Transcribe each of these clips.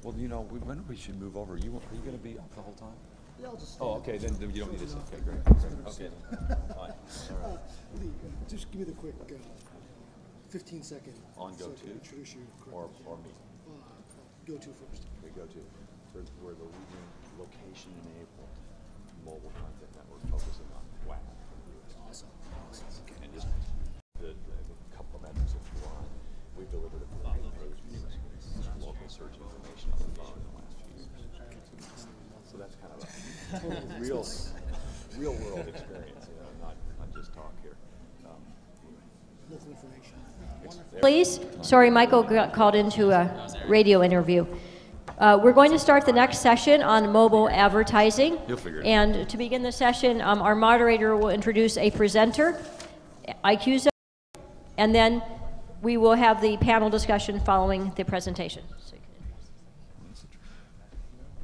Well, you know, when we should move over. Are you going to be up the whole time? Yeah, I'll just. Oh, okay. Then you don't need to sit. Okay, great. Okay. Fine. All right. Lee, just give me the quick 15-second. On go to? Introduce you. Or me? Go to first. Okay, go to. We're the leading location-enabled mobile content network focusing on WAP. Awesome. Okay. And just the couple of metrics if you want. We've delivered a million page views, local search information on the phone in the last few years. So that's kind of a total real world experience, you know, not just talk here. Local information. Please. Sorry, Michael got called into a radio interview. We're going to start the next session on mobile advertising. You'll figure it out. And to begin the session, our moderator will introduce a presenter, IQ Zone, and then we will have the panel discussion following the presentation.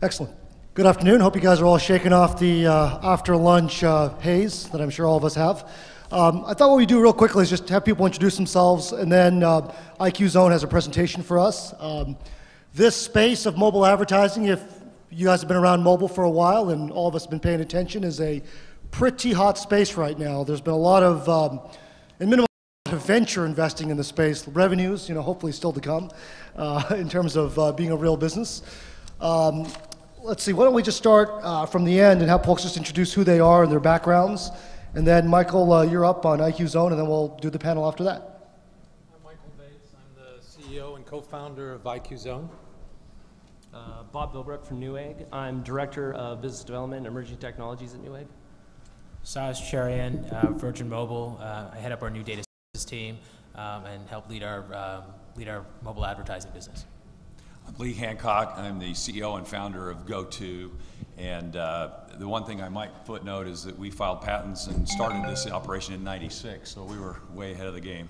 Excellent. Good afternoon. Hope you guys are all shaking off the after lunch haze that I'm sure all of us have. I thought what we'd do real quickly is just have people introduce themselves, and then IQ Zone has a presentation for us. This space of mobile advertising, if you guys have been around mobile for a while and all of us have been paying attention, is a pretty hot space right now. There's been a lot of, in minimal venture investing in the space, revenues, you know, hopefully still to come in terms of being a real business. Let's see, why don't we just start from the end and have folks just introduce who they are and their backgrounds. And then, Michael, you're up on IQ Zone, and then we'll do the panel after that. I'm Michael Bates. I'm the CEO and co-founder of IQ Zone. Bob Bilbrook from Newegg. I'm Director of Business Development and Emerging Technologies at Newegg. Saj Cherian, Virgin Mobile. I head up our new data science team and help lead our mobile advertising business. I'm Lee Hancock. I'm the CEO and founder of GoTo. And the one thing I might footnote is that we filed patents and started this operation in '96, so we were way ahead of the game.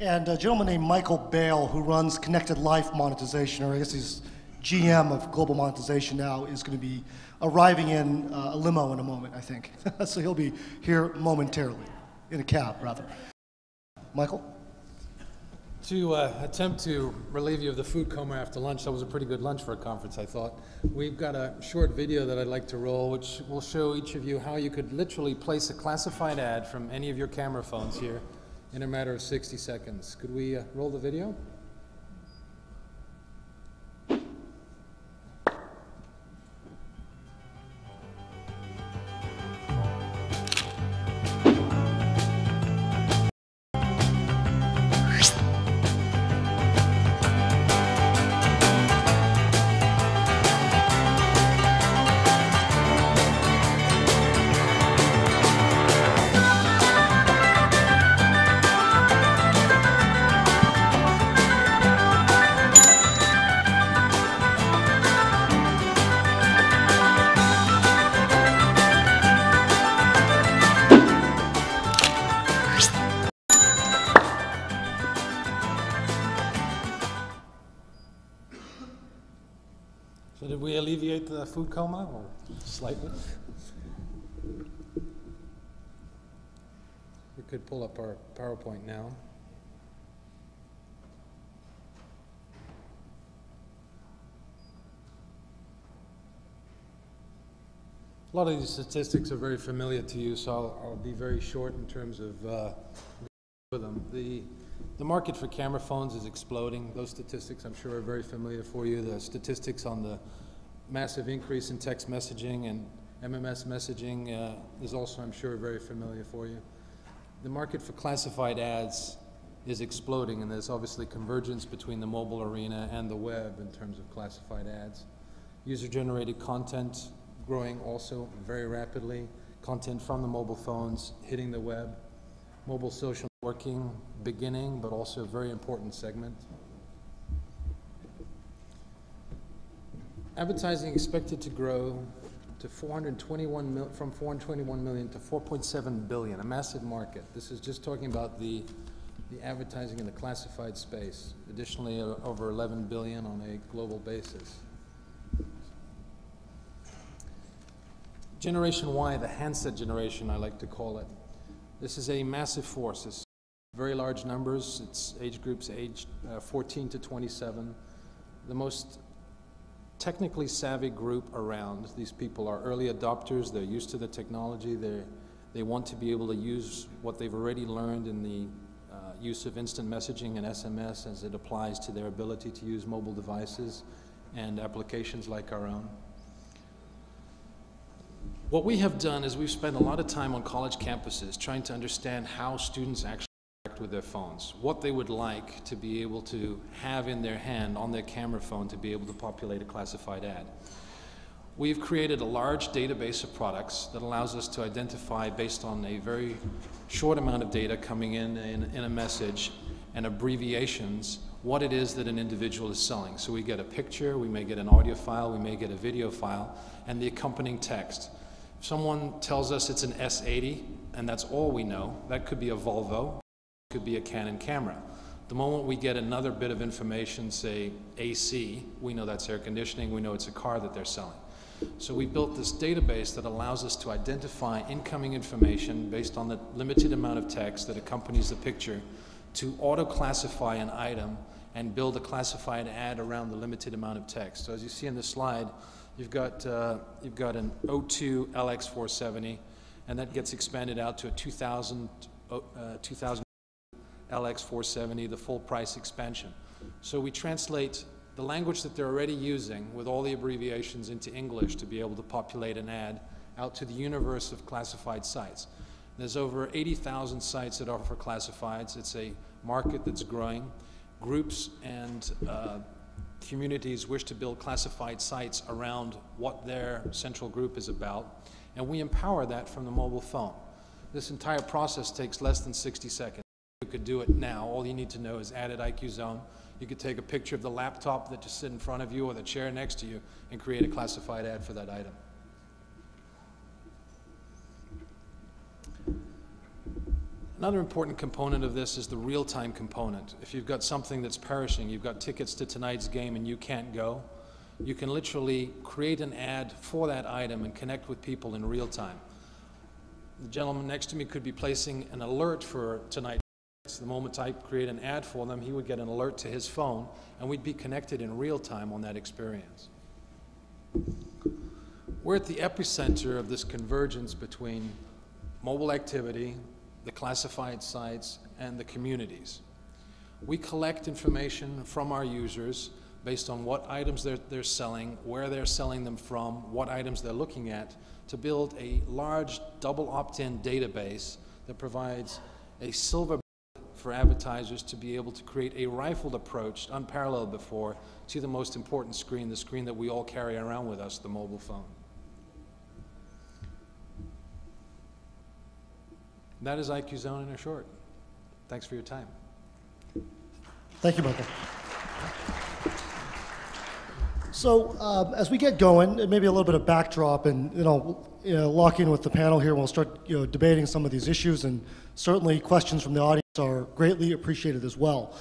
And a gentleman named Michael Bale, who runs Connected Life Monetization, or I guess he's GM of Global Monetization now, is going to be arriving in a limo in a moment, I think. So he'll be here momentarily, in a cab, rather. Michael? To attempt to relieve you of the food coma after lunch, that was a pretty good lunch for a conference, I thought. We've got a short video that I'd like to roll, which will show each of you how you could literally place a classified ad from any of your camera phones here in a matter of 60 seconds. Could we roll the video? So did we alleviate the food coma, or slightly? We could pull up our PowerPoint now. A lot of these statistics are very familiar to you, so I'll be very short in terms of with them. The market for camera phones is exploding. Those statistics, I'm sure, are very familiar for you. The statistics on the massive increase in text messaging and MMS messaging is also, I'm sure, very familiar for you. The market for classified ads is exploding, and there's obviously convergence between the mobile arena and the web in terms of classified ads. User-generated content growing also very rapidly. Content from the mobile phones hitting the web. Mobile social networking beginning, but also a very important segment. Advertising expected to grow to from 421 million to 4.7 billion, a massive market. This is just talking about the advertising in the classified space. Additionally, over 11 billion on a global basis. Generation Y, the handset generation, I like to call it. This is a massive force. It's very large numbers. It's age groups aged 14 to 27. The most technically savvy group around. These people are early adopters, they're used to the technology, they want to be able to use what they've already learned in the use of instant messaging and SMS as it applies to their ability to use mobile devices and applications like our own. What we have done is we've spent a lot of time on college campuses trying to understand how students actually interact with their phones, what they would like to be able to have in their hand on their camera phone to be able to populate a classified ad. We've created a large database of products that allows us to identify, based on a very short amount of data coming in a message and abbreviations, what it is that an individual is selling. So we get a picture, we may get an audio file, we may get a video file, and the accompanying text. If someone tells us it's an S80, and that's all we know, that could be a Volvo, it could be a Canon camera. The moment we get another bit of information, say AC, we know that's air conditioning, we know it's a car that they're selling. So we built this database that allows us to identify incoming information based on the limited amount of text that accompanies the picture to auto-classify an item and build a classified ad around the limited amount of text. So as you see in the slide, you've got an 02 LX470, and that gets expanded out to a 2000 LX470, the full price expansion. So we translate the language that they're already using with all the abbreviations into English to be able to populate an ad out to the universe of classified sites. There's over 80,000 sites that offer classifieds. It's a market that's growing. Groups and communities wish to build classified sites around what their central group is about, and we empower that from the mobile phone. This entire process takes less than 60 seconds. You could do it now. All you need to know is add at IQ Zone. You could take a picture of the laptop that just sit in front of you or the chair next to you and create a classified ad for that item. Another important component of this is the real-time component. If you've got something that's perishing, you've got tickets to tonight's game and you can't go, you can literally create an ad for that item and connect with people in real time. The gentleman next to me could be placing an alert for tonight. The moment I create an ad for them, he would get an alert to his phone, and we'd be connected in real time on that experience. We're at the epicenter of this convergence between mobile activity, the classified sites, and the communities. We collect information from our users based on what items they're selling, where they're selling them from, what items they're looking at, to build a large double opt-in database that provides a silver for advertisers to be able to create a rifled approach, unparalleled before, to the most important screen, the screen that we all carry around with us, the mobile phone. That is IQ Zone in a short. Thanks for your time. Thank you, Michael. So as we get going, maybe a little bit of backdrop, and lock in with the panel here, and we'll start debating some of these issues, and certainly questions from the audience are greatly appreciated as well.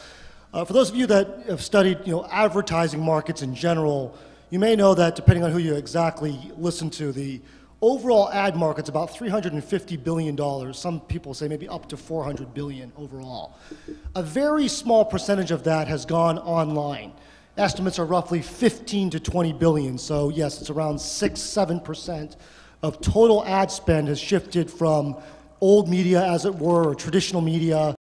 For those of you that have studied advertising markets in general, you may know that depending on who you exactly listen to, the overall ad market's about $350 billion. Some people say maybe up to $400 billion overall. A very small percentage of that has gone online. Estimates are roughly 15 to 20 billion. So yes, it's around 6–7% of total ad spend has shifted from old media, as it were, or traditional media,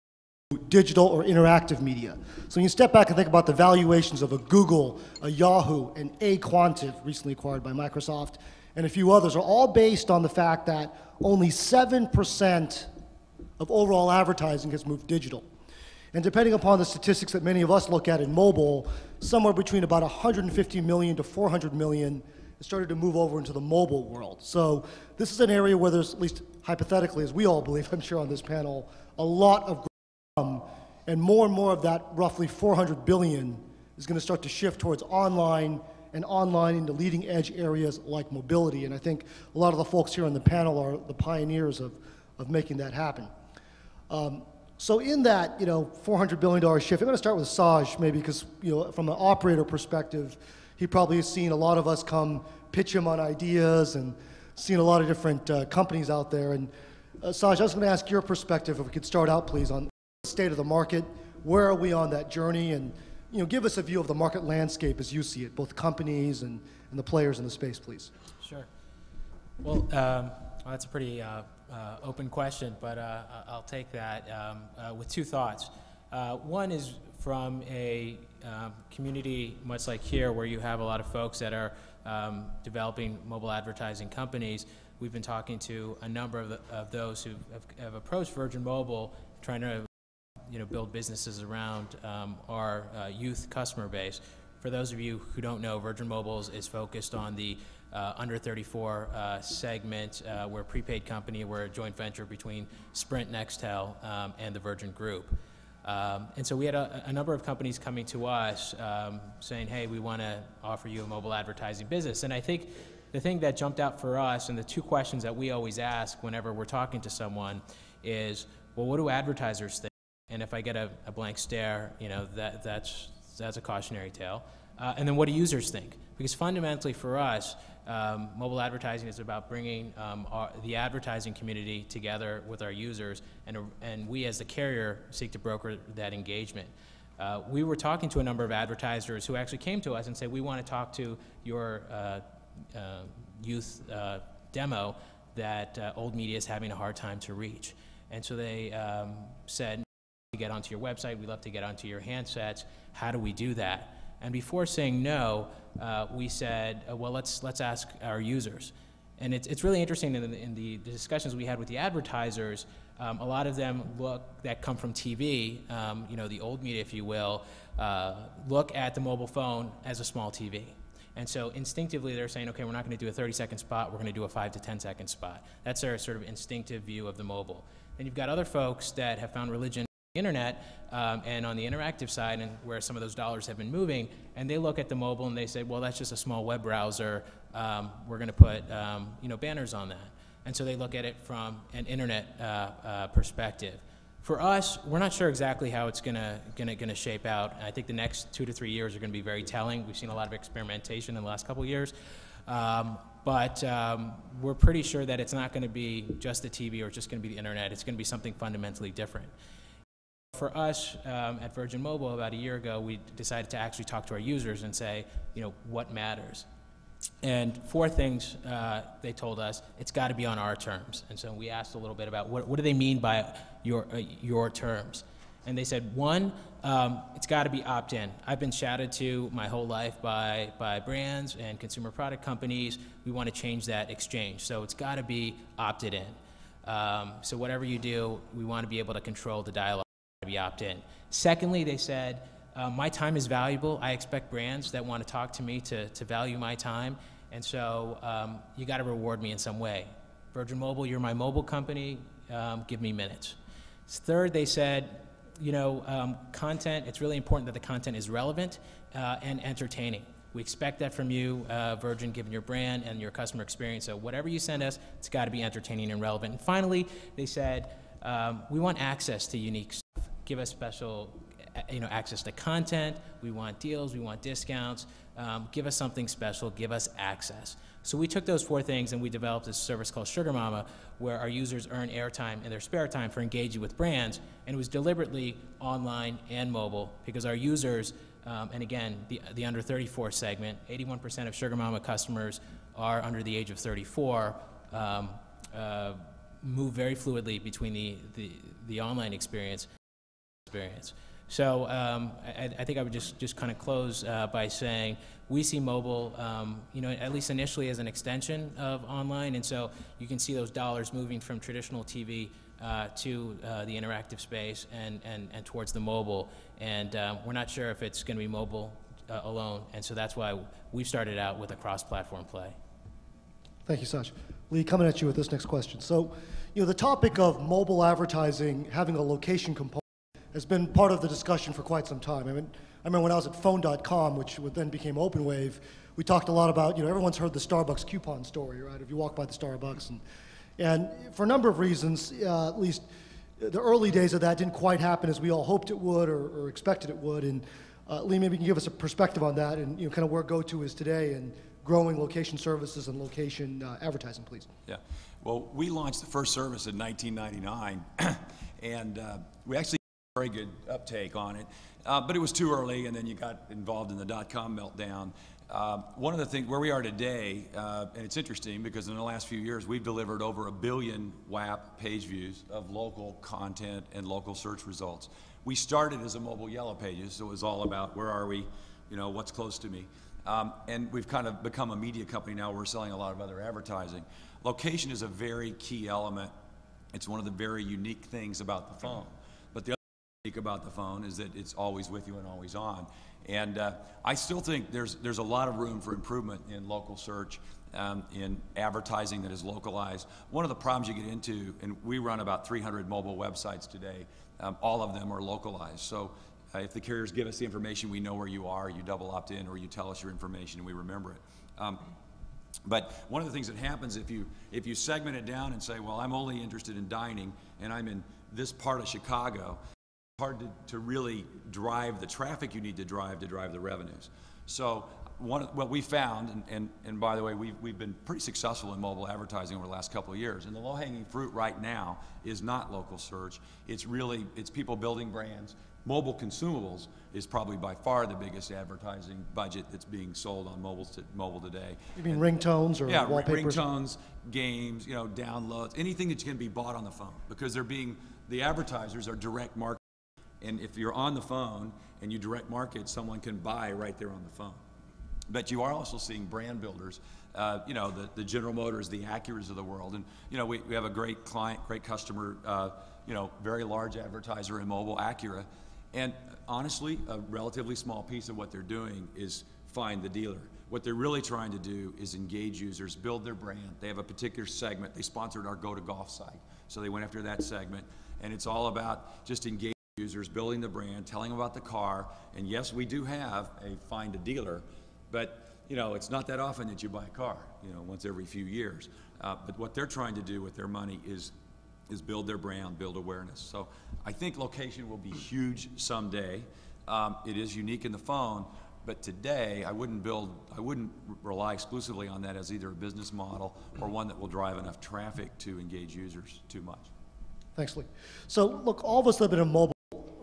to digital or interactive media. So when you step back and think about the valuations of a Google, a Yahoo, and Quantive, recently acquired by Microsoft, and a few others, are all based on the fact that only 7% of overall advertising has moved digital. And depending upon the statistics that many of us look at in mobile, somewhere between about 150 million to 400 million has started to move over into the mobile world. So this is an area where there's, at least hypothetically, as we all believe, I'm sure on this panel, a lot of growth, and more of that roughly 400 billion is going to start to shift towards online, and online into leading edge areas like mobility. And I think a lot of the folks here on the panel are the pioneers of making that happen. So in that $400 billion shift, I'm going to start with Saj, maybe, because from an operator perspective, he probably has seen a lot of us come pitch him on ideas and seen a lot of different companies out there. And Saj, I was going to ask your perspective, if we could start out, please, on the state of the market. Where are we on that journey, and give us a view of the market landscape as you see it, both companies and the players in the space, please. Sure. Well, that's a pretty open question, but I'll take that with two thoughts. One is from a community much like here, where you have a lot of folks that are developing mobile advertising companies. We've been talking to a number of those who have approached Virgin Mobile, trying to build businesses around our youth customer base. For those of you who don't know, Virgin Mobile is focused on the under 34 segment. We're a prepaid company. We're a joint venture between Sprint, Nextel, and the Virgin Group. And so we had a number of companies coming to us saying, hey, we want to offer you a mobile advertising business. And I think the thing that jumped out for us, and the two questions that we always ask whenever we're talking to someone is, well, what do advertisers think? And if I get a blank stare, that's a cautionary tale. And then what do users think? Because fundamentally for us, mobile advertising is about bringing the advertising community together with our users, and we as the carrier seek to broker that engagement. We were talking to a number of advertisers who actually came to us and said, we want to talk to your youth demo that old media is having a hard time to reach. And so they said, to get onto your website, we'd love to get onto your handsets. How do we do that? And before saying no, we said, well, let's ask our users. And it's really interesting in the discussions we had with the advertisers. A lot of them that come from TV, the old media, if you will, look at the mobile phone as a small TV. And so instinctively they're saying, okay, we're not going to do a 30-second spot, we're going to do a 5 to 10-second spot. That's their sort of instinctive view of the mobile. Then you've got other folks that have found religion internet and on the interactive side, and where some of those dollars have been moving, and they look at the mobile and they say, well, that's just a small web browser, we're going to put banners on that. And so they look at it from an internet perspective. For us, we're not sure exactly how it's gonna shape out. I think the next 2 to 3 years are going to be very telling. We've seen a lot of experimentation in the last couple of years, but we're pretty sure that it's not going to be just the TV or just going to be the internet. It's going to be something fundamentally different. For us at Virgin Mobile, about a year ago, we decided to actually talk to our users and say, what matters? And 4 things they told us: it's got to be on our terms. And so we asked a little bit about what do they mean by your terms? And they said, 1, it's got to be opt-in. I've been shouted to my whole life by brands and consumer product companies. We want to change that exchange. So it's got to be opted in. So whatever you do, we want to be able to control the dialogue. To be opt-in. Secondly, they said, my time is valuable. I expect brands that want to talk to me to value my time, and so you got to reward me in some way. Virgin Mobile, you're my mobile company, give me minutes. Third, they said, content, it's really important that the content is relevant and entertaining. We expect that from you, Virgin, given your brand and your customer experience. So whatever you send us, it's got to be entertaining and relevant. And finally, they said, we want access to unique stuff. Give us special, access to content. We want deals. We want discounts. Give us something special. Give us access. So we took those 4 things and we developed this service called Sugar Mama, where our users earn airtime in their spare time for engaging with brands. And it was deliberately online and mobile because our users, and again, the under 34 segment, 81% of Sugar Mama customers are under the age of 34. Move very fluidly between the online experience. So I think I would just kind of close by saying we see mobile, at least initially as an extension of online, and so you can see those dollars moving from traditional TV to the interactive space and towards the mobile, and we're not sure if it's going to be mobile alone, and so that's why we've started out with a cross-platform play. Thank you, Sach. Lee, coming at you with this next question. So, the topic of mobile advertising having a location component has been part of the discussion for quite some time. I remember when I was at phone.com, which then became OpenWave, we talked a lot about, everyone's heard the Starbucks coupon story, right? If you walk by the Starbucks. And for a number of reasons, at least the early days of that didn't quite happen as we all hoped it would or expected it would. And Lee, maybe you can give us a perspective on that and kind of where GoTo is today and growing location services and location advertising, please. Yeah. Well, we launched the first service in 1999, and we actually very good uptake on it. But it was too early, and then you got involved in the dot-com meltdown. One of the things where we are today, and it's interesting because in the last few years we've delivered over 1 billion WAP page views of local content and local search results. We started as a mobile Yellow Pages, so it was all about where are we, you know, what's close to me. And we've kind of become a media company now. We're selling a lot of other advertising. Location is a very key element. It's one of the very unique things about the phone. But the other thing unique about the phone is that it's always with you and always on. And I still think there's a lot of room for improvement in local search, in advertising that is localized. One of the problems you get into, and we run about 300 mobile websites today, all of them are localized. So if the carriers give us the information, we know where you are, you double opt in, or you tell us your information and we remember it. But one of the things that happens if you segment it down and say, well, I'm only interested in dining and I'm in this part of Chicago, it's hard to really drive the traffic you need to drive the revenues. So what we found, and by the way, we've been pretty successful in mobile advertising over the last couple of years, and the low-hanging fruit right now is not local search. It's people building brands. Mobile consumables is probably by far the biggest advertising budget that's being sold on mobile today. You mean ringtones or wallpapers? Yeah, ringtones, games, you know, downloads, anything that can be bought on the phone, because the advertisers are direct marketing. And if you're on the phone and you direct market, someone can buy right there on the phone. But you are also seeing brand builders, you know, the General Motors, the Acuras of the world. And, you know, we have a great client, great customer, you know, very large advertiser in mobile, Acura. And honestly, a relatively small piece of what they're doing is find the dealer. What they're really trying to do is engage users, build their brand. They have a particular segment. They sponsored our Go to Golf site. So they went after that segment. And it's all about just engaging users, building the brand, telling them about the car. And yes, we do have a find a dealer, but you know, it's not that often that you buy a car, you know, once every few years. But what they're trying to do with their money is build their brand, build awareness. So I think location will be huge someday. It is unique in the phone, but today I wouldn't rely exclusively on that as either a business model or one that will drive enough traffic to engage users too much. Thanks, Lee. So look, all of us that have been in mobile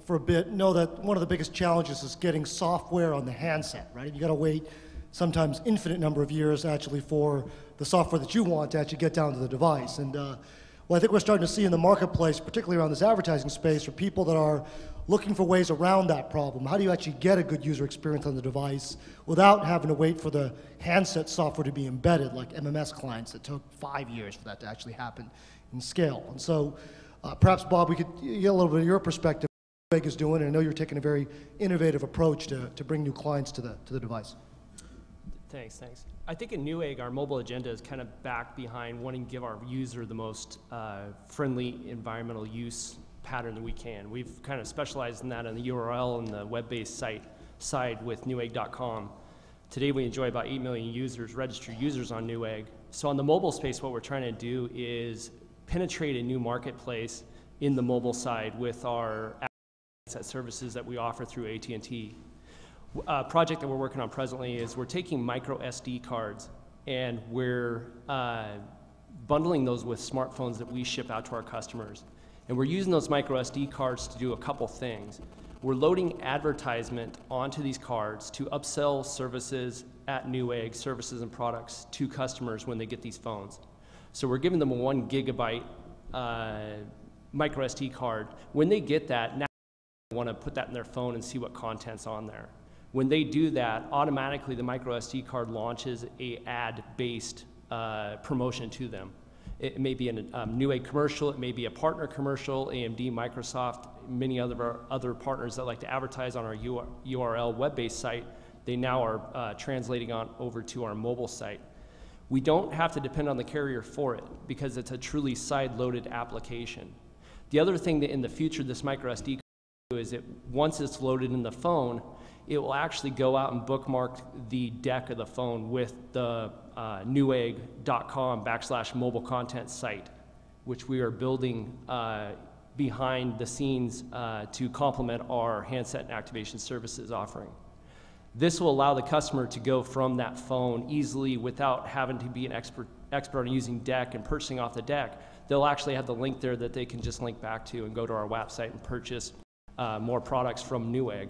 for a bit know that one of the biggest challenges is getting software on the handset, right? You got to wait sometimes infinite number of years actually for the software that you want to actually get down to the device. And what I think we're starting to see in the marketplace, particularly around this advertising space, are people that are looking for ways around that problem. How do you actually get a good user experience on the device without having to wait for the handset software to be embedded, like MMS clients that took 5 years for that to actually happen in scale? And so perhaps, Bob, we could get a little bit of your perspective on what Newegg is doing, and I know you're taking a very innovative approach to bring new clients to the device. Thanks. I think in Newegg, our mobile agenda is kind of back behind wanting to give our user the most friendly environmental use pattern that we can. We've kind of specialized in that on the URL and the web-based side with Newegg.com. Today we enjoy about 8 million users, registered users on Newegg. So on the mobile space, what we're trying to do is penetrate a new marketplace in the mobile side with our asset services that we offer through AT&T. A project that we're working on presently is we're taking micro SD cards and we're bundling those with smartphones that we ship out to our customers. And we're using those micro SD cards to do a couple things. We're loading advertisement onto these cards to upsell services at Newegg, services and products to customers when they get these phones. So we're giving them a 1 gigabyte micro SD card. When they get that, now they want to put that in their phone and see what content's on there. When they do that, automatically the micro SD card launches a ad-based promotion to them. It may be a Newegg commercial, it may be a partner commercial, AMD, Microsoft, many other partners that like to advertise on our URL web-based site. They now are translating on over to our mobile site. We don't have to depend on the carrier for it because it's a truly side-loaded application. The other thing that in the future this micro SD card will do is that once it's loaded in the phone, it will actually go out and bookmark the deck of the phone with the Newegg.com/mobile content site, which we are building behind the scenes to complement our handset and activation services offering. This will allow the customer to go from that phone easily without having to be an expert on using deck and purchasing off the deck. They'll actually have the link there that they can just link back to and go to our WAP site and purchase more products from Newegg.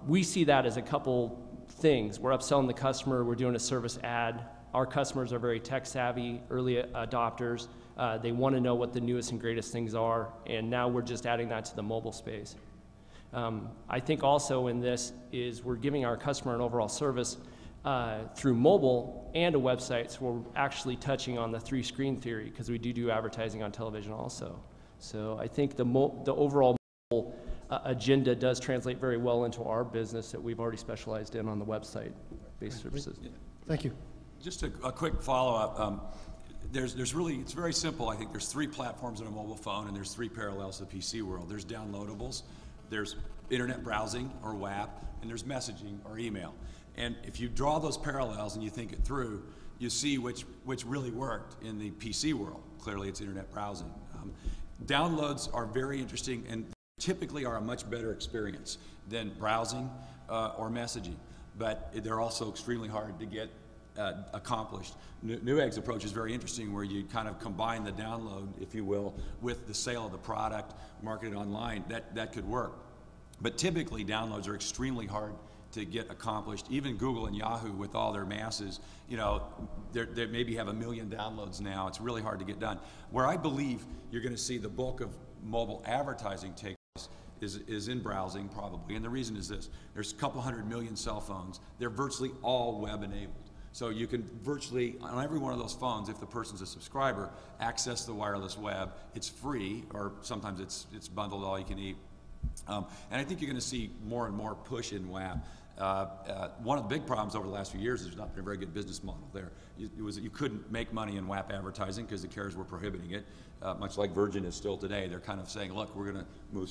We see that as a couple things. We're upselling the customer, we're doing a service ad. Our customers are very tech savvy, early adopters. They want to know what the newest and greatest things are, and now we're just adding that to the mobile space. I think also in this is we're giving our customer an overall service through mobile and a website, so we're actually touching on the 3-screen theory, because we do advertising on television also. So I think the overall mobile agenda does translate very well into our business that we've already specialized in on the website-based services. Thank you. Just a quick follow-up. It's very simple. I think there's 3 platforms in a mobile phone, and there's 3 parallels to the PC world. There's downloadables, there's internet browsing, or WAP, and there's messaging, or email. And if you draw those parallels and you think it through, you see which really worked in the PC world. Clearly, it's internet browsing. Downloads are very interesting and typically are a much better experience than browsing or messaging, but they're also extremely hard to get accomplished. Newegg's approach is very interesting, where you kind of combine the download, if you will, with the sale of the product, marketed online. That could work. But typically, downloads are extremely hard to get accomplished. Even Google and Yahoo, with all their masses, you know, they maybe have 1 million downloads now. It's really hard to get done. Where I believe you're going to see the bulk of mobile advertising take place is in browsing, probably. And the reason is this: there's a couple 100 million cell phones. They're virtually all web enabled. So you can virtually, on every one of those phones, if the person's a subscriber, access the wireless web. It's free, or sometimes it's bundled all you can eat. And I think you're going to see more and more push in WAP. One of the big problems over the last few years is there's not been a very good business model there. It was that you couldn't make money in WAP advertising because the carriers were prohibiting it, much like Virgin is still today. They're kind of saying, look, we're going to move.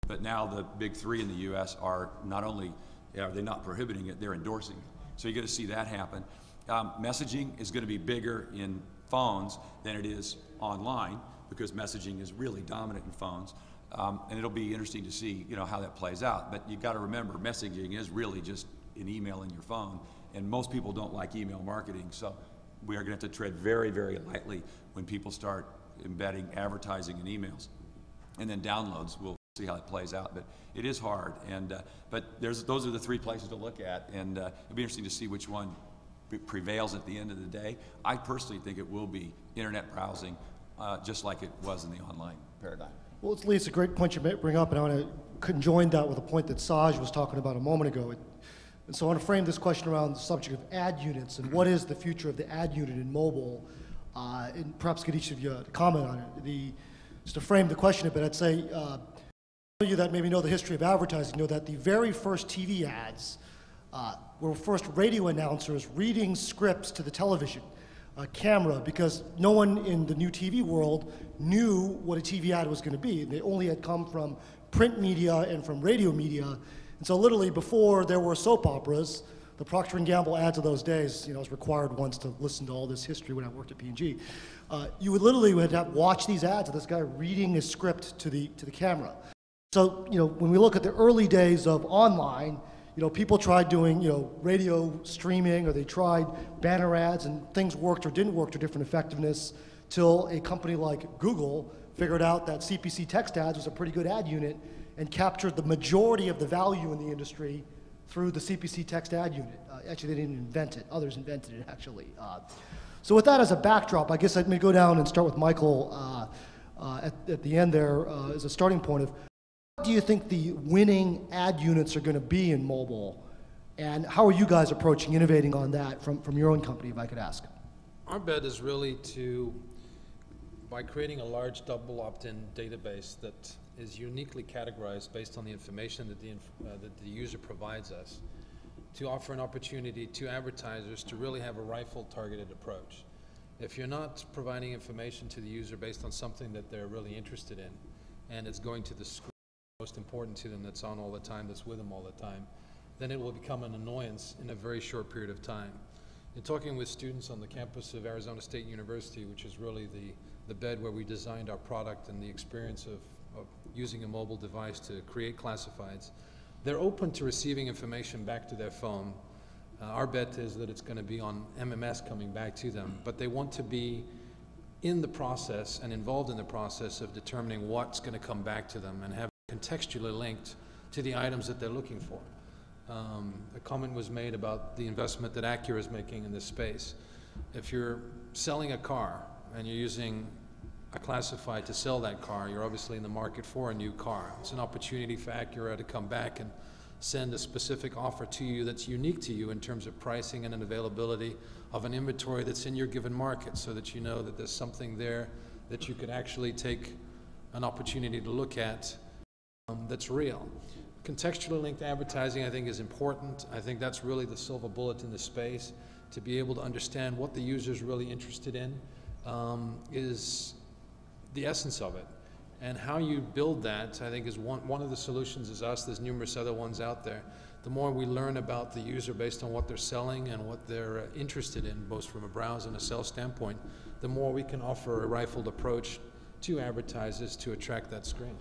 But now the big 3 in the U.S. are not only are they not prohibiting it, they're endorsing it. So you're going to see that happen. Messaging is going to be bigger in phones than it is online, because messaging is really dominant in phones. And it'll be interesting to see, you know, how that plays out. But you've got to remember, messaging is really just an email in your phone, and most people don't like email marketing. So we are going to have to tread very, very lightly when people start embedding advertising in emails. And then downloads, we'll see how it plays out. But it is hard. And but those are the 3 places to look at, and it'll be interesting to see which one prevails at the end of the day. I personally think it will be internet browsing, just like it was in the online paradigm. Well, Lee, it's a great point you bring up, and I want to conjoin that with a point that Saj was talking about a moment ago. And so I want to frame this question around the subject of ad units and what is the future of the ad unit in mobile, and perhaps get each of you to comment on it. Just to frame the question a bit, I'd say, those of you that maybe know the history of advertising know that the very first TV ads were first radio announcers reading scripts to the television camera, because no one in the new TV world knew what a TV ad was going to be. They only had come from print media and from radio media. And so literally before there were soap operas, the Procter & Gamble ads of those days, you know, I was required once to listen to all this history when I worked at P&G. You would literally have watch these ads of this guy reading his script to the camera. So, you know, when we look at the early days of online, you know, people tried doing, you know, radio streaming, or they tried banner ads, and things worked or didn't work to different effectiveness, till a company like Google figured out that CPC text ads was a pretty good ad unit and captured the majority of the value in the industry through the CPC text ad unit. Actually, they didn't invent it. Others invented it, actually. So with that as a backdrop, I guess I'd go down and start with Michael at the end there as a starting point of, what do you think the winning ad units are going to be in mobile, and how are you guys approaching innovating on that from your own company, if I could ask? Our bet is really by creating a large double opt-in database that is uniquely categorized based on the information that the user provides us, to offer an opportunity to advertisers to really have a rifle-targeted approach. If you're not providing information to the user based on something that they're really interested in, and it's going to the screen most important to them, that's on all the time, that's with them all the time, then it will become an annoyance in a very short period of time. In talking with students on the campus of Arizona State University, which is really the bed where we designed our product and the experience of using a mobile device to create classifieds, they're open to receiving information back to their phone. Our bet is that it's going to be on MMS coming back to them, but they want to be in the process and involved in the process of determining what's going to come back to them and have contextually linked to the items that they're looking for. A comment was made about the investment that Acura is making in this space. If you're selling a car and you're using a classified to sell that car, you're obviously in the market for a new car. It's an opportunity for Acura to come back and send a specific offer to you that's unique to you in terms of pricing and an availability of an inventory that's in your given market, so that you know that there's something there that you could actually take an opportunity to look at that's real. Contextually linked advertising, I think, is important. I think that's really the silver bullet in the space, to be able to understand what the user's really interested in is the essence of it. And how you build that, I think, is one of the solutions is us. There's numerous other ones out there. The more we learn about the user based on what they're selling and what they're interested in, both from a browse and a sell standpoint, the more we can offer a rifled approach to advertisers to attract that screen.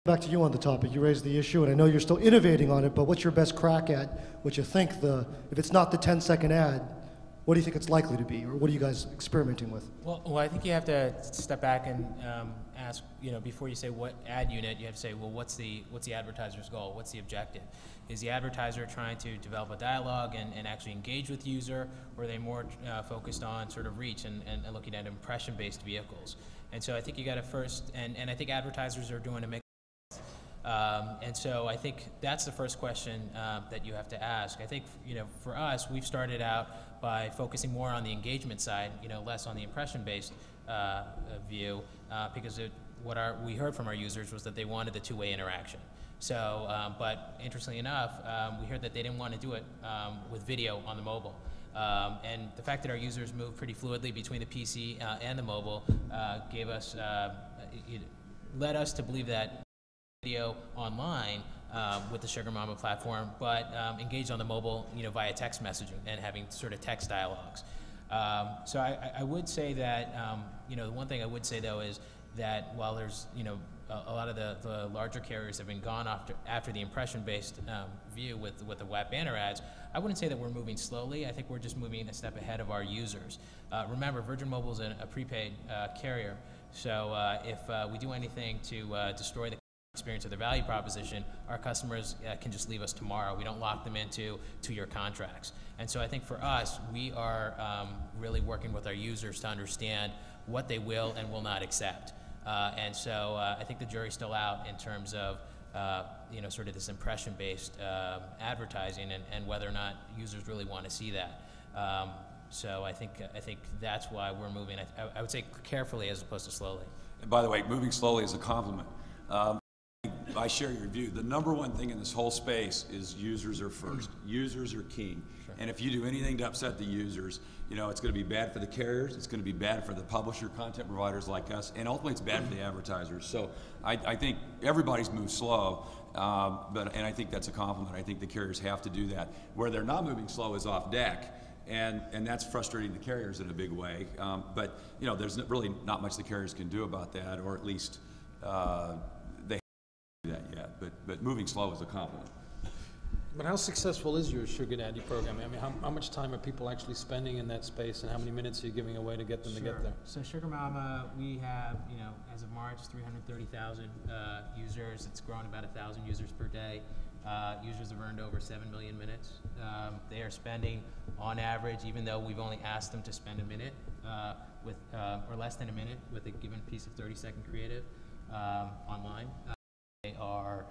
Back to you on the topic. You raised the issue, and I know you're still innovating on it, but what's your best crack at what you think if it's not the 10-second ad, what do you think it's likely to be, or what are you guys experimenting with? Well, I think you have to step back and ask, before you say what ad unit, you have to say, well, what's the advertiser's goal? What's the objective? Is the advertiser trying to develop a dialogue and actually engage with the user, or are they more focused on sort of reach and looking at impression-based vehicles? And so I think you got to first, and I think advertisers are doing a mix. And so I think that's the first question that you have to ask. I think, for us, we've started out by focusing more on the engagement side, less on the impression-based view, because what we heard from our users was that they wanted the two-way interaction. So, but interestingly enough, we heard that they didn't want to do it with video on the mobile. And the fact that our users move pretty fluidly between the PC and the mobile led us to believe that video online with the Sugar Mama platform, but engaged on the mobile, via text messaging and having sort of text dialogues. So I would say that, the one thing I would say though is that while there's, a lot of the larger carriers have been gone after the impression-based view with the web banner ads, I wouldn't say that we're moving slowly. I think we're just moving a step ahead of our users. Remember, Virgin Mobile is a prepaid carrier, so if we do anything to destroy the experience of their value proposition, our customers can just leave us tomorrow. We don't lock them into 2-year contracts. And so I think for us, we are really working with our users to understand what they will and will not accept. And so I think the jury's still out in terms of sort of this impression-based advertising and whether or not users really want to see that. So I think that's why we're moving, I would say, carefully as opposed to slowly. And by the way, moving slowly is a compliment. I share your view. The number one thing in this whole space is users are first. Users are king. Sure. And if you do anything to upset the users, it's going to be bad for the carriers, it's going to be bad for the publisher content providers like us, and ultimately it's bad for the advertisers. So I think everybody's moved slow, and I think that's a compliment. I think the carriers have to do that. Where they're not moving slow is off deck. And that's frustrating the carriers in a big way. But there's really not much the carriers can do about that, or at least they haven't done that yet. But moving slow is a compliment. But how successful is your Sugar Daddy program? I mean, how much time are people actually spending in that space, and how many minutes are you giving away to get them to get there? So Sugar Mama, we have, as of March, 330,000 users. It's grown about 1,000 users per day. Users have earned over 7 million minutes. They are spending, on average, even though we've only asked them to spend a minute or less than a minute with a given piece of 30-second creative online, they are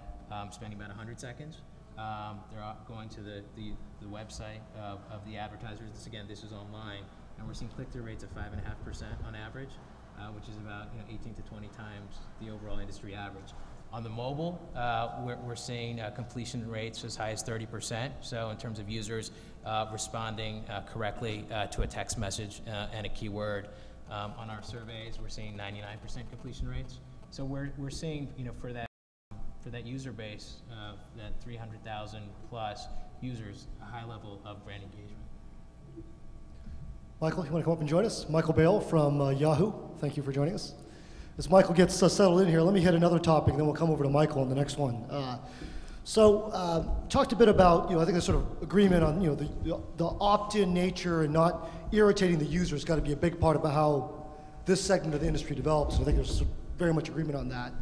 spending about 100 seconds. They're going to the website of the advertisers. This is online, and we're seeing click-through rates of 5.5% on average, which is about 18 to 20 times the overall industry average. On the mobile, we're seeing completion rates as high as 30%. So in terms of users responding correctly to a text message and a keyword, on our surveys, we're seeing 99% completion rates. So we're seeing, for that user base, that 300,000 plus users, a high level of brand engagement. Michael, you want to come up and join us? Michael Bale from Yahoo. Thank you for joining us. As Michael gets settled in here, let me hit another topic, and then we'll come over to Michael on the next one. Talked a bit about, I think there's sort of agreement on, the opt-in nature and not irritating the user has got to be a big part about how this segment of the industry develops. So I think there's very much agreement on that.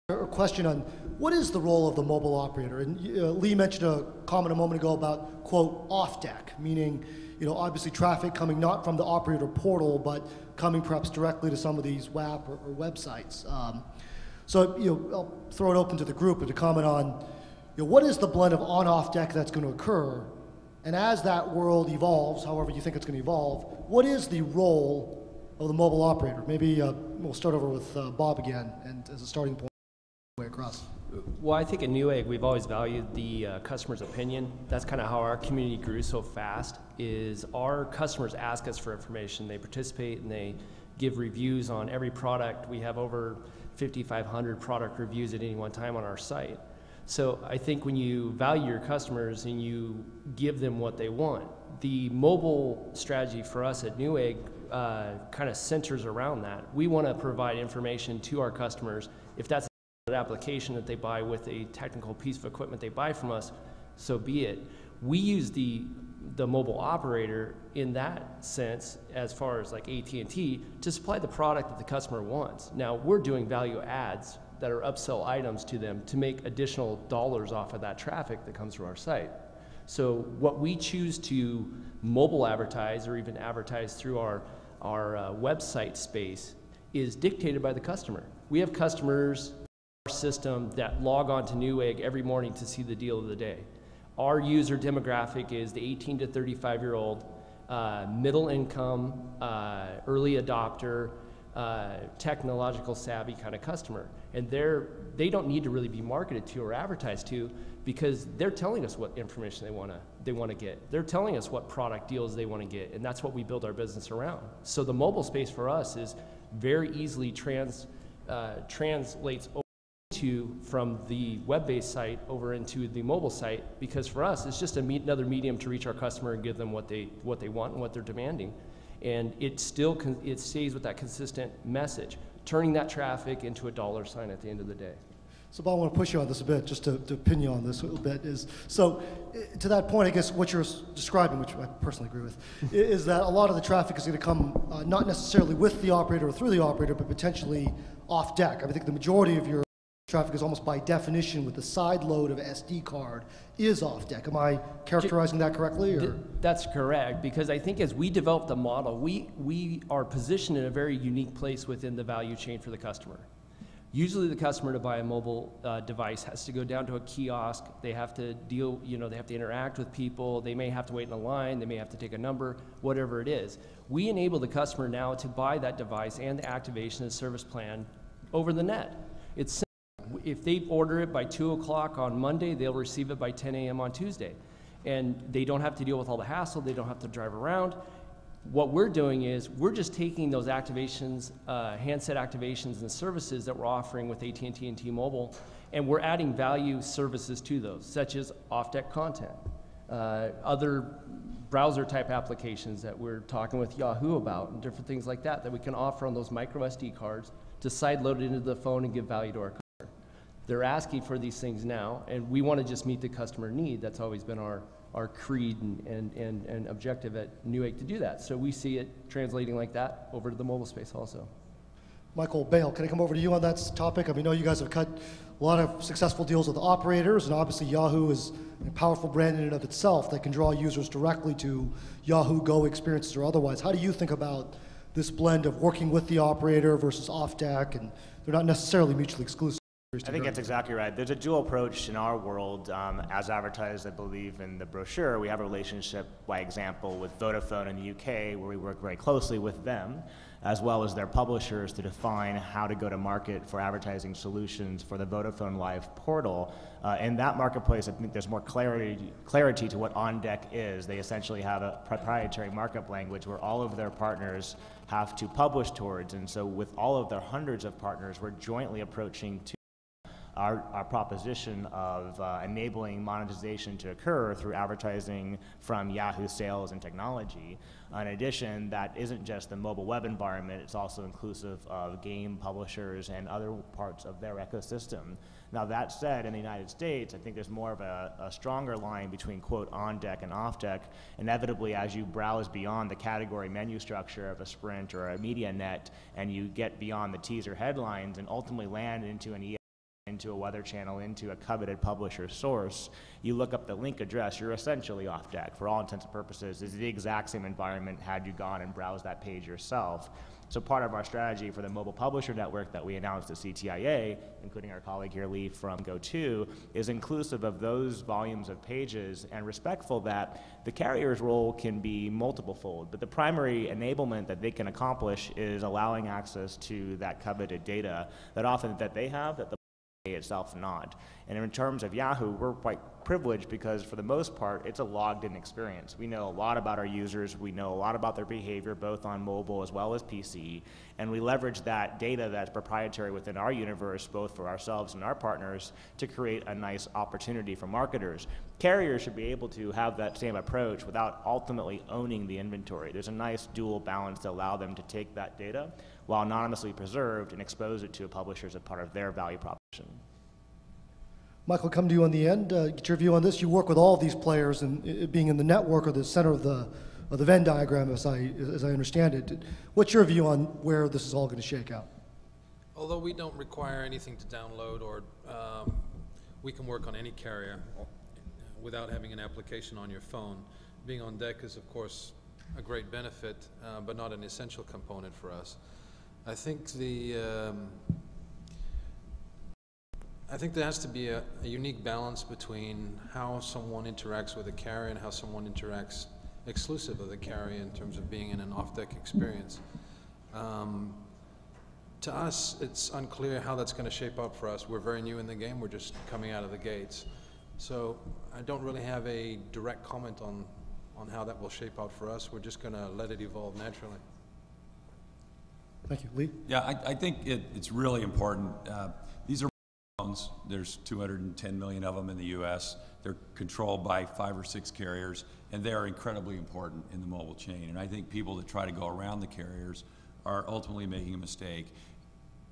A question on what is the role of the mobile operator? And Lee mentioned a comment a moment ago about, quote, off deck, meaning, obviously traffic coming not from the operator portal, but coming perhaps directly to some of these WAP or websites. So I'll throw it open to the group and to comment on, what is the blend of on-off deck that's going to occur? And as that world evolves, however you think it's going to evolve, what is the role of the mobile operator? Maybe we'll start over with Bob again, and as a starting point. Way across. Well, I think at Newegg we've always valued the customer's opinion. That's kind of how our community grew so fast, is our customers ask us for information. They participate and they give reviews on every product. We have over 5,500 product reviews at any one time on our site. So I think when you value your customers and you give them what they want, the mobile strategy for us at Newegg kind of centers around that. We want to provide information to our customers. If that's application that they buy with a technical piece of equipment they buy from us, so be it. We use the mobile operator in that sense, as far as like AT&T, to supply the product that the customer wants. Now, we're doing value adds that are upsell items to them to make additional dollars off of that traffic that comes through our site. So what we choose to mobile advertise or even advertise through our website space is dictated by the customer. We have customers system that log on to Newegg every morning to see the deal of the day. Our user demographic is the 18 to 35-year-old, middle income, early adopter, technological savvy kind of customer. And they don't need to really be marketed to or advertised to, because they're telling us what information they want to get. They're telling us what product deals they want to get, and that's what we build our business around. So the mobile space for us is very easily translates from the web-based site over into the mobile site, because for us it's just another medium to reach our customer and give them what they want and what they're demanding, and it stays with that consistent message, turning that traffic into a dollar sign at the end of the day. So Bob, I want to push you on this a bit, just to pin you on this a little bit, is, so to that point, I guess what you're describing, which I personally agree with, is that a lot of the traffic is going to come not necessarily with the operator or through the operator, but potentially off deck. I think the majority of your traffic is almost by definition, with the side load of SD card, is off deck. Am I characterizing that correctly? Or? That's correct, because I think as we develop the model, we are positioned in a very unique place within the value chain for the customer. Usually the customer, to buy a mobile device, has to go down to a kiosk. They have to deal, they have to interact with people. They may have to wait in a line. They may have to take a number, whatever it is. We enable the customer now to buy that device and the activation and service plan over the net. It's if they order it by 2 o'clock on Monday, they'll receive it by 10 a.m. on Tuesday. And they don't have to deal with all the hassle. They don't have to drive around. What we're doing is we're just taking those activations, handset activations and services that we're offering with AT&T and T-Mobile, and we're adding value services to those, such as off-deck content, other browser-type applications that we're talking with Yahoo about, and different things like that we can offer on those micro SD cards to side-load it into the phone and give value to our customer. They're asking for these things now, and we want to just meet the customer need. That's always been our creed and objective at Newegg to do that. So we see it translating like that over to the mobile space also. Michael Bale, can I come over to you on that topic? I mean, I know you guys have cut a lot of successful deals with operators, and obviously Yahoo is a powerful brand in and of itself that can draw users directly to Yahoo Go experiences or otherwise. How do you think about this blend of working with the operator versus off-deck, and they're not necessarily mutually exclusive? I think that's exactly right. There's a dual approach in our world. As advertised, I believe, in the brochure, we have a relationship, by example, with Vodafone in the UK, where we work very closely with them, as well as their publishers, to define how to go to market for advertising solutions for the Vodafone Live portal. In that marketplace, I think there's more clarity to what on deck is. They essentially have a proprietary markup language where all of their partners have to publish towards. And so with all of their hundreds of partners, we're jointly approaching to our proposition of enabling monetization to occur through advertising from Yahoo sales and technology. In addition, that isn't just the mobile web environment, it's also inclusive of game publishers and other parts of their ecosystem. Now that said, in the United States, I think there's more of a stronger line between, quote, on deck and off deck. Inevitably, as you browse beyond the category menu structure of a Sprint or a MediaNet, and you get beyond the teaser headlines and ultimately land into an into a Weather Channel, into a coveted publisher source, you look up the link address, you're essentially off deck. For all intents and purposes, it's the exact same environment had you gone and browsed that page yourself. So part of our strategy for the mobile publisher network that we announced at CTIA, including our colleague here, Lee from Go2, is inclusive of those volumes of pages and respectful that the carrier's role can be multiple-fold, but the primary enablement that they can accomplish is allowing access to that coveted data that often that they have that the itself not. And in terms of Yahoo, we're quite privileged because for the most part, it's a logged-in experience. We know a lot about our users, we know a lot about their behavior, both on mobile as well as PC, and we leverage that data that's proprietary within our universe, both for ourselves and our partners, to create a nice opportunity for marketers. Carriers should be able to have that same approach without ultimately owning the inventory. There's a nice dual balance to allow them to take that data while anonymously preserved and expose it to publishers as part of their value proposition. Michael, come to you on the end. Get your view on this. You work with all of these players, and it being in the network or the center of the Venn diagram, as I understand it. What's your view on where this is all going to shake out? Although we don't require anything to download, or we can work on any carrier without having an application on your phone. Being on deck is, of course, a great benefit, but not an essential component for us. I think there has to be a unique balance between how someone interacts with a carrier and how someone interacts exclusive of the carrier in terms of being in an off-deck experience. To us, it's unclear how that's going to shape up for us. We're very new in the game. We're just coming out of the gates. So I don't really have a direct comment on how that will shape out for us. We're just going to let it evolve naturally. Thank you. Lee? Yeah, I think it's really important. These are phones. There's 210 million of them in the U.S. They're controlled by 5 or 6 carriers, and they are incredibly important in the mobile chain. And I think people that try to go around the carriers are ultimately making a mistake.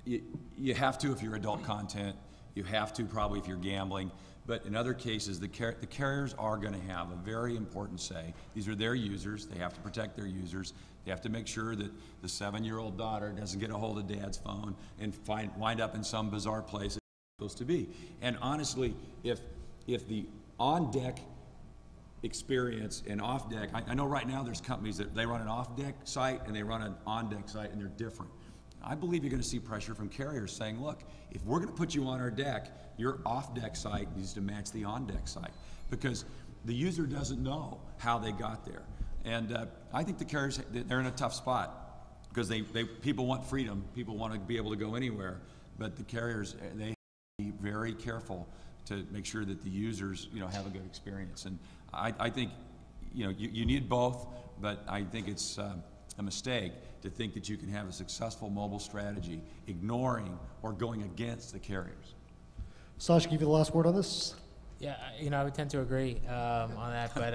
You have to if you're adult content. You have to probably if you're gambling. But in other cases, the carriers are going to have a very important say. These are their users. They have to protect their users. They have to make sure that the 7-year-old daughter doesn't get a hold of dad's phone and wind up in some bizarre place it's supposed to be. And honestly, if the on-deck experience and off-deck, I know right now there's companies that they run an off-deck site and they run an on-deck site and they're different. I believe you're going to see pressure from carriers saying, look, if we're going to put you on our deck, your off-deck site needs to match the on-deck site because the user doesn't know how they got there. And I think the carriers, they're in a tough spot because people want freedom. People want to be able to go anywhere. But the carriers, they have to be very careful to make sure that the users, have a good experience. And I think, you need both, but I think it's a mistake to think that you can have a successful mobile strategy ignoring or going against the carriers. Saj, give you the last word on this. Yeah, I would tend to agree on that, but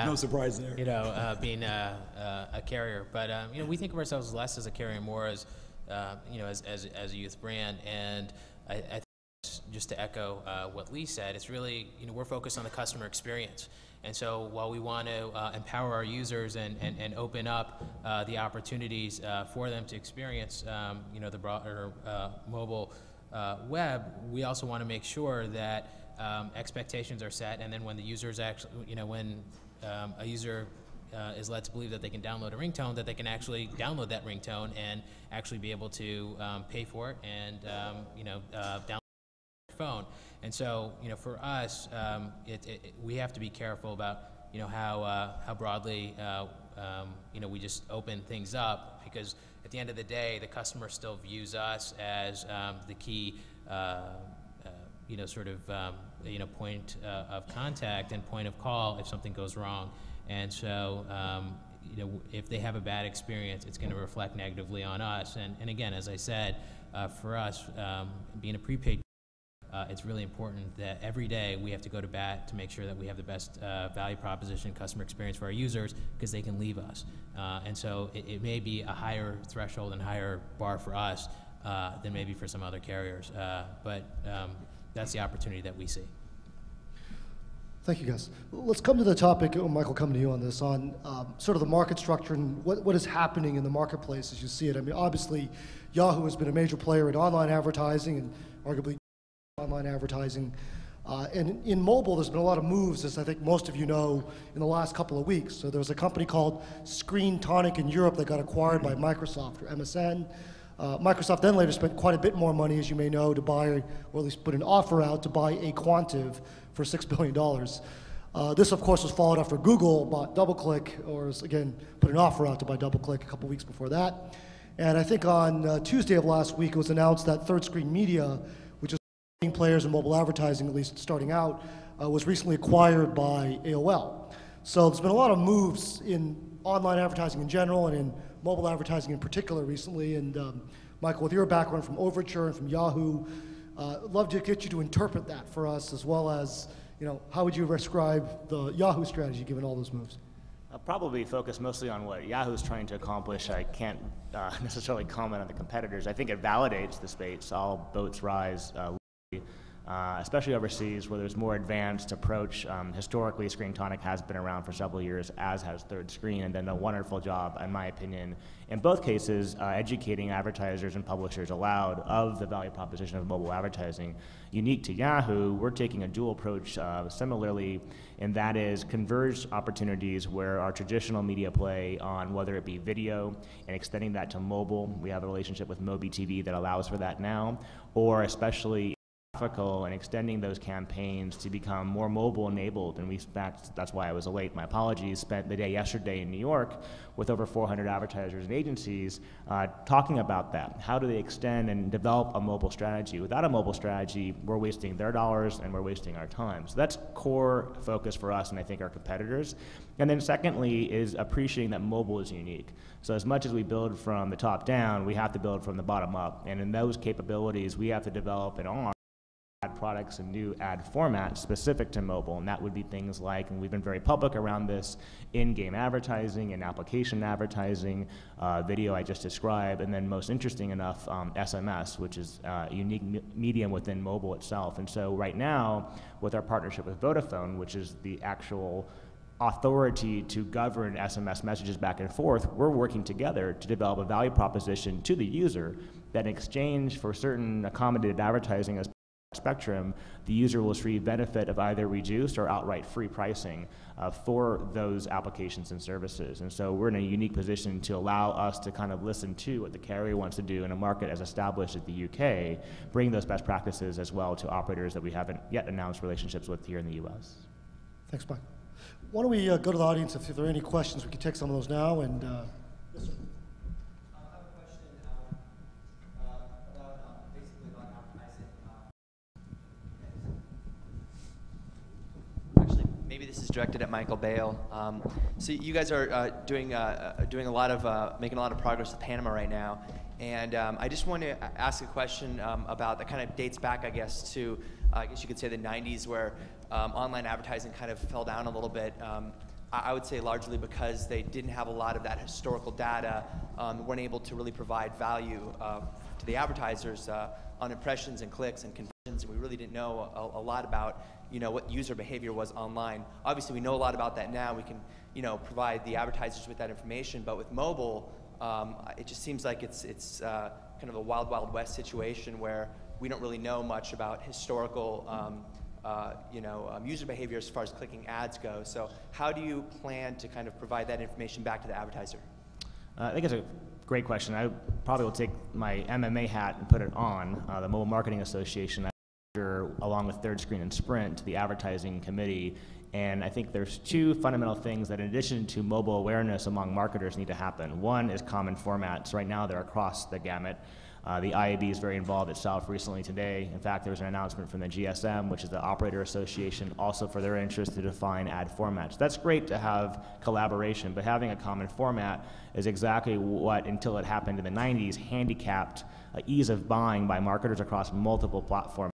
no surprise there. Being a carrier, but we think of ourselves less as a carrier, and more as as a youth brand. And I think just to echo what Lee said, it's really we're focused on the customer experience. And so while we want to empower our users and open up the opportunities for them to experience the broader mobile web, we also want to make sure that expectations are set, and then when the users actually, when a user is led to believe that they can download a ringtone, that they can actually download that ringtone and actually be able to pay for it and download their phone. And so, for us, we have to be careful about how broadly we just open things up, because at the end of the day, the customer still views us as the key point of contact and point of call if something goes wrong. And so, if they have a bad experience, it's going to reflect negatively on us. And again, as I said, for us, being a prepaid, it's really important that every day we have to go to bat to make sure that we have the best value proposition, customer experience for our users, because they can leave us. And so it may be a higher threshold and higher bar for us than maybe for some other carriers. But that's the opportunity that we see. Thank you, guys. Let's come to the topic, Michael, coming to you on this, on sort of the market structure and what is happening in the marketplace as you see it. I mean, obviously, Yahoo has been a major player in online advertising and arguably online advertising. And in mobile, there's been a lot of moves, as I think most of you know, in the last couple of weeks. So there was a company called Screen Tonic in Europe that got acquired by Microsoft, or MSN. Microsoft then later spent quite a bit more money, as you may know, to buy, or at least put an offer out to buy aQuantive for $6 billion. This, of course, was followed after Google bought DoubleClick, or again, put an offer out to buy DoubleClick a couple weeks before that. And I think on Tuesday of last week, it was announced that Third Screen Media, which is players in mobile advertising, at least starting out, was recently acquired by AOL. So there's been a lot of moves in online advertising in general and in mobile advertising in particular recently. And Michael, with your background from Overture and from Yahoo, I'd love to get you to interpret that for us, as well as, how would you describe the Yahoo strategy given all those moves? I'll probably focus mostly on what Yahoo's trying to accomplish. I can't necessarily comment on the competitors. I think it validates the space. All boats rise, especially overseas where there's more advanced approach. Historically, Screen Tonic has been around for several years, as has Third Screen, and done a wonderful job, in my opinion, in both cases, educating advertisers and publishers aloud of the value proposition of mobile advertising. Unique to Yahoo, we're taking a dual approach similarly, and that is converged opportunities where our traditional media play on whether it be video and extending that to mobile. We have a relationship with MobiTV that allows for that now, or especially and extending those campaigns to become more mobile enabled. And that's why I was late, my apologies, spent the day yesterday in New York with over 400 advertisers and agencies talking about that. How do they extend and develop a mobile strategy? Without a mobile strategy, we're wasting their dollars and we're wasting our time. So that's core focus for us and I think our competitors. And then secondly is appreciating that mobile is unique. So as much as we build from the top down, we have to build from the bottom up. And in those capabilities, we have to develop ad products and new ad formats specific to mobile, and that would be things like, and we've been very public around this, in-game advertising and application advertising, video I just described, and then most interesting enough, SMS, which is a unique medium within mobile itself. And so right now, with our partnership with Vodafone, which is the actual authority to govern SMS messages back and forth, we're working together to develop a value proposition to the user that in exchange for certain accommodated advertising as spectrum, the user will receive benefit of either reduced or outright free pricing for those applications and services. And so we're in a unique position to allow us to kind of listen to what the carrier wants to do in a market as established as the UK, bring those best practices as well to operators that we haven't yet announced relationships with here in the US. Thanks, Mike. Why don't we go to the audience? If there are any questions, we can take some of those now. And yes, sir. Maybe this is directed at Michael Bale. So you guys are doing a lot of making a lot of progress with Panama right now, and I just want to ask a question about that kind of dates back, I guess, to I guess you could say the 90s, where online advertising kind of fell down a little bit. I would say largely because they didn't have a lot of that historical data, weren't able to really provide value to the advertisers on impressions and clicks and conversions, and we really didn't know a lot about what user behavior was online. Obviously, we know a lot about that now. We can provide the advertisers with that information, but with mobile, it just seems like it's kind of a wild, wild west situation where we don't really know much about historical user behavior as far as clicking ads go. So how do you plan to kind of provide that information back to the advertiser? I think it's a great question. I probably will take my MMA hat and put it on, the Mobile Marketing Association, along with Third Screen and Sprint, to the advertising committee. And I think there's two fundamental things that in addition to mobile awareness among marketers need to happen. One is common formats. Right now they're across the gamut. The IAB is very involved itself recently today. In fact, there was an announcement from the GSM, which is the Operator Association, also for their interest to define ad formats. That's great to have collaboration, but having a common format is exactly what, until it happened in the 90s, handicapped ease of buying by marketers across multiple platforms.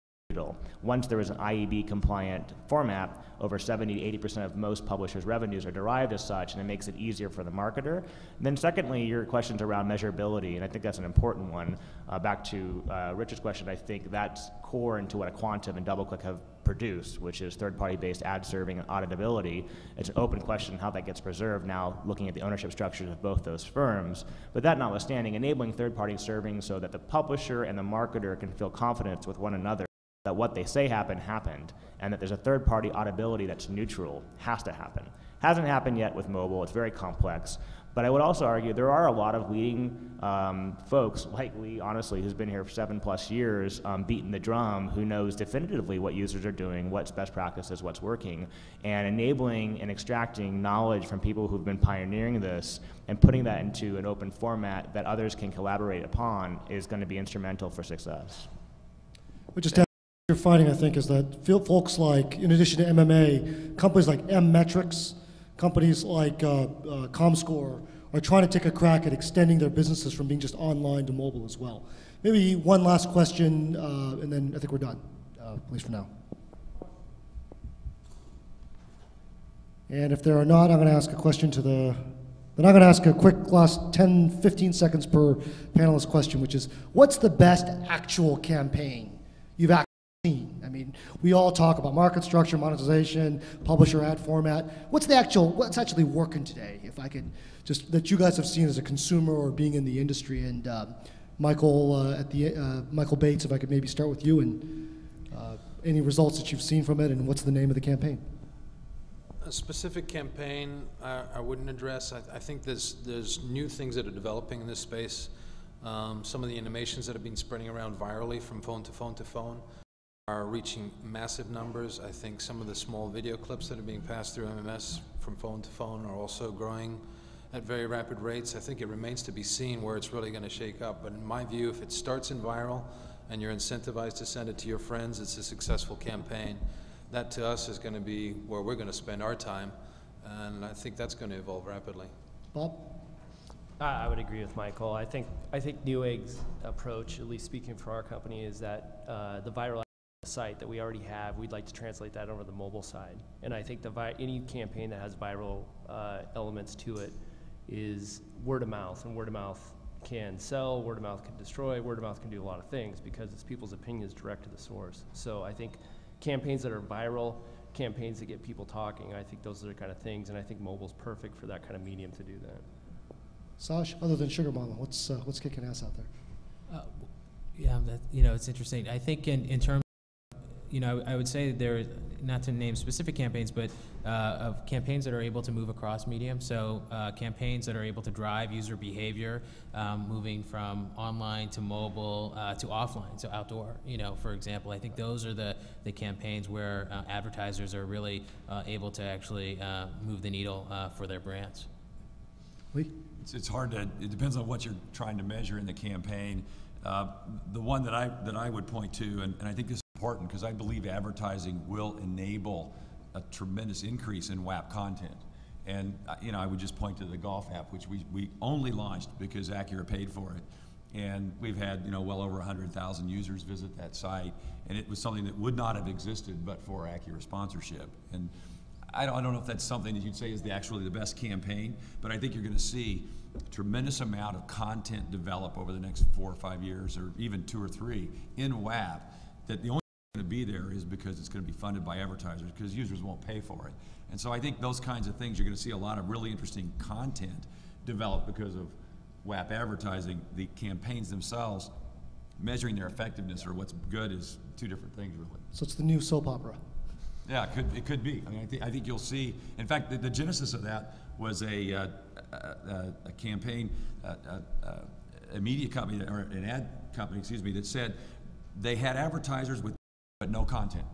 Once there is an IAB compliant format, over 70 to 80% of most publishers' revenues are derived as such, and it makes it easier for the marketer. And then secondly, your questions around measurability, and I think that's an important one. Back to Richard's question, I think that's core into what aQuantive and DoubleClick have produced, which is third-party based ad serving and auditability. It's an open question how that gets preserved now, looking at the ownership structures of both those firms. But that notwithstanding, enabling third-party serving so that the publisher and the marketer can feel confidence with one another that what they say happened, and that there's a third-party auditability that's neutral has to happen. Hasn't happened yet with mobile. It's very complex. But I would also argue there are a lot of leading folks, like Lee, honestly, who's been here for 7+ years, beating the drum, who knows definitively what users are doing, what's best practices, what's working, and enabling and extracting knowledge from people who've been pioneering this and putting that into an open format that others can collaborate upon is going to be instrumental for success. Which is you're finding, I think, is that folks like, in addition to MMA, companies like MES3107, companies like ComScore are trying to take a crack at extending their businesses from being just online to mobile as well. Maybe one last question, and then I think we're done, at least for now. And if there are not, I'm going to ask a question to the, then I'm going to ask a quick last 10, 15 seconds per panelist question, which is, what's the best actual campaign you've actually seen? I mean, we all talk about market structure, monetization, publisher ad format. What's actually working today? If I could just, that you guys have seen as a consumer or being in the industry. And Michael, Michael Bates, if I could maybe start with you, and any results that you've seen from it, and what's the name of the campaign? A specific campaign I wouldn't address. I think there's new things that are developing in this space. Some of the animations that have been spreading around virally from phone to phone to phone are reaching massive numbers. I think some of the small video clips that are being passed through MMS from phone to phone are also growing at very rapid rates. I think it remains to be seen where it's really going to shake up. But in my view, if it starts in viral and you're incentivized to send it to your friends, it's a successful campaign. That to us is going to be where we're going to spend our time, and I think that's going to evolve rapidly. Bob? I would agree with Michael. I think Newegg's approach, at least speaking for our company, is that the viral site that we already have, we'd like to translate that over the mobile side. And I think any campaign that has viral elements to it is word of mouth, and word of mouth can sell, word of mouth can destroy, word of mouth can do a lot of things because it's people's opinions direct to the source. So I think campaigns that are viral, campaigns that get people talking, I think those are the kind of things, and I think mobile's perfect for that kind of medium to do that. Sash, other than Sugar Mama, what's kicking ass out there? Yeah, it's interesting. I think in terms, I would say there, not to name specific campaigns, but of campaigns that are able to move across medium. So campaigns that are able to drive user behavior, moving from online to mobile to offline, so outdoor. For example, I think those are the campaigns where advertisers are really able to actually move the needle for their brands. Lee? It's hard to, it depends on what you're trying to measure in the campaign. The one that I would point to, and I think this is important because I believe advertising will enable a tremendous increase in WAP content. And I would just point to the golf app, which we only launched because Acura paid for it. And we've had well over 100,000 users visit that site, and it was something that would not have existed but for Acura sponsorship. And I don't know if that's something that you'd say is actually the best campaign, but I think you're going to see a tremendous amount of content develop over the next 4 or 5 years, or even 2 or 3 in WAP, that the only going to be there is because it's going to be funded by advertisers, because users won't pay for it. And so I think those kinds of things, you're going to see a lot of really interesting content develop because of WAP advertising. The campaigns themselves, measuring their effectiveness or what's good, is 2 different things, really. So it's the new soap opera. Yeah, it could be. I mean, I think you'll see. In fact, the genesis of that was a campaign, a media company or an ad company, excuse me, that said they had advertisers with but no content,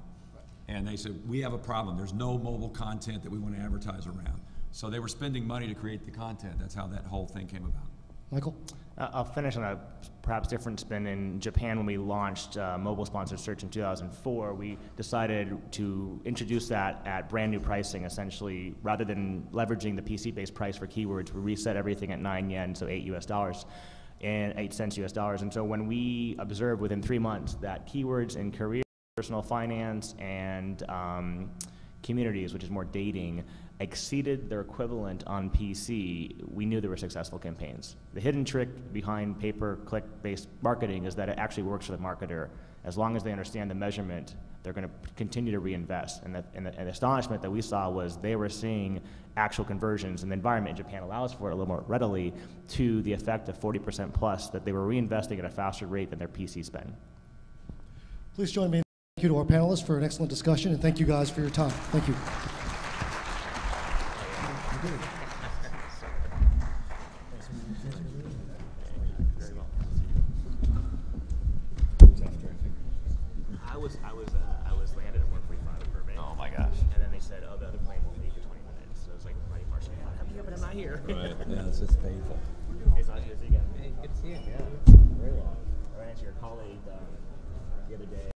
and they said we have a problem. There's no mobile content that we want to advertise around. So they were spending money to create the content. That's how that whole thing came about. Michael? I'll finish on a perhaps different spin. In Japan, when we launched mobile sponsored search in 2004, we decided to introduce that at brand new pricing, essentially. Rather than leveraging the PC-based price for keywords, we reset everything at 9 yen, so $8 and 8 cents US dollars. And so when we observed within 3 months that keywords in career, personal finance, and communities, which is more dating, exceeded their equivalent on PC, we knew there were successful campaigns. The hidden trick behind pay-per-click-based marketing is that it actually works for the marketer. As long as they understand the measurement, they're going to continue to reinvest. And the astonishment that we saw was they were seeing actual conversions, and the environment in Japan allows for it a little more readily, to the effect of 40% plus, that they were reinvesting at a faster rate than their PC spend. Please join me. Thank you to our panelists for an excellent discussion, and thank you guys for your time. Thank you. I was landed at 1:45 in Burbank. Oh my gosh. And then they said, oh, the other plane will leave for 20 minutes. So it was like Friday March. I'm here, but I'm not here. Right. Yeah, it's just painful. Hey, it's nice to see you again. Hey, good to see you. Yeah, very long. I ran into your colleague the other day.